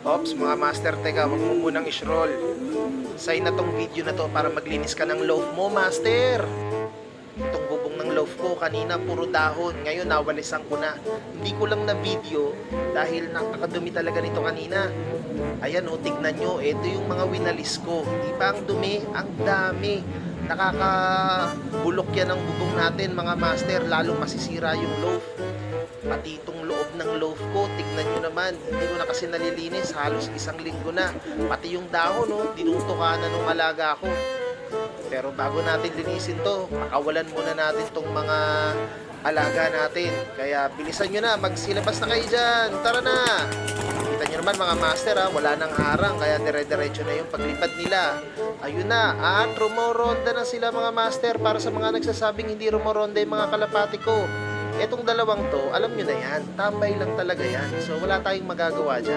Ops, mga master, teka, wag mo munang isroll. Sign na tong video na to para maglinis ka ng loaf mo, master. Itong bubong ng loaf ko, kanina puro dahon, ngayon nawalisan ko na. Hindi ko lang na video dahil nakakadumi talaga nito kanina. Ayan o, tignan nyo, ito yung mga winalis ko. Di ba ang dumi? Ang dami. Nakakabulok yan ang bubong natin, mga master, lalong masisira yung loaf. Pati itong loob ng loaf ko, tignan nyo naman, hindi ko na kasi nalilinis, halos isang linggo na. Pati yung dahon, no, dinutukanan ng alaga ko. Pero bago natin linisin to, pakawalan muna natin tong mga alaga natin. Kaya bilisan nyo na, magsilabas na kayo dyan, tara na! Kita nyo naman mga master, ha, wala nang harang, kaya dire-diretso na yung paglipad nila. Ayun na, at rumoronda na sila mga master para sa mga nagsasabing hindi rumoronda yung mga kalapati ko. Etong dalawang to, alam nyo na yan, tambay lang talaga yan. So wala tayong magagawa dyan.